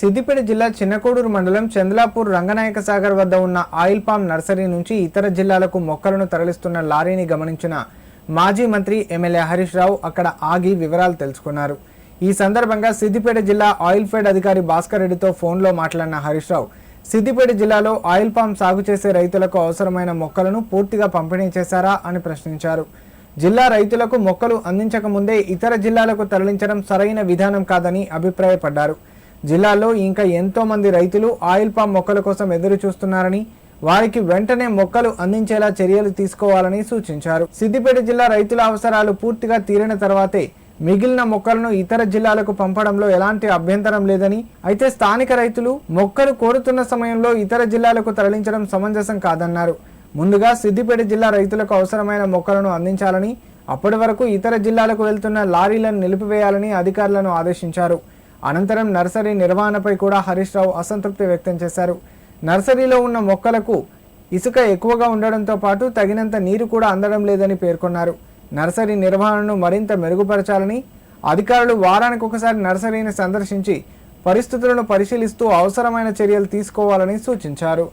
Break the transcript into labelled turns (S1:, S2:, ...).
S1: సిద్దిపేట జిల్లా చిన్నకోడూరు మండలం చంద్లాపూర్ రంగనాయక సాగర్ వద్ద ఉన్న ఆయిల్ పామ్ నర్సరీ నుంచి ఇతర జిల్లాలకు మొక్కలను తరలిస్తున్న లారీని గమనించిన మాజీ మంత్రి ఎమ్మెల్యే హరీష్ రావు అక్కడ ఆగి వివరాలు తెలుసుకున్నారు. ఈ సందర్భంగా సిద్దిపేట జిల్లా ఆయిల్ ఫెడ్ అధికారి భాస్కర్ రెడ్డితో ఫోన్లో మాట్లాడిన హరీష్ రావు సిద్దిపేట జిల్లాలో ఆయిల్ పామ్ సాగు చేసే రైతులకు అవసరమైన మొక్కలను పూర్తిగా పంపిణీ చేశారా అని ప్రశ్నించారు. జిల్లా రైతులకు మొక్కలు అందించక ముందే ఇతర జిల్లాలకు తరలించడం సరైన విధానం కాదని అభిప్రాయపడ్డారు. జిల్లాలో ఇంకా ఎంతో మంది రైతులు ఆయిల్ పామ్ మొక్కల కోసం ఎదురు చూస్తున్నారని, వారికి వెంటనే మొక్కలు అందించేలా చర్యలు తీసుకోవాలని సూచించారు. సిద్దిపేట జిల్లా రైతుల అవసరాలు పూర్తిగా తీరిన తర్వాతే మిగిలిన మొక్కలను ఇతర జిల్లాలకు పంపడంలో ఎలాంటి అభ్యంతరం లేదని, అయితే స్థానిక రైతులు మొక్కలు కోరుతున్న సమయంలో ఇతర జిల్లాలకు తరలించడం సమంజసం కాదన్నారు. ముందుగా సిద్దిపేట జిల్లా రైతులకు అవసరమైన మొక్కలను అందించాలని, అప్పటి వరకు ఇతర జిల్లాలకు వెళ్తున్న లారీలను నిలిపివేయాలని అధికారులను ఆదేశించారు. అనంతరం నర్సరీ నిర్వహణపై కూడా హరీష్ రావు అసంతృప్తి వ్యక్తం చేశారు. నర్సరీలో ఉన్న మొక్కలకు ఇసుక ఎక్కువగా ఉండడంతో పాటు తగినంత నీరు కూడా అందడం లేదని పేర్కొన్నారు. నర్సరీ నిర్వహణను మరింత మెరుగుపరచాలని, అధికారులు వారానికి ఒకసారి నర్సరీని సందర్శించి పరిస్థితులను పరిశీలిస్తూ అవసరమైన చర్యలు తీసుకోవాలని సూచించారు.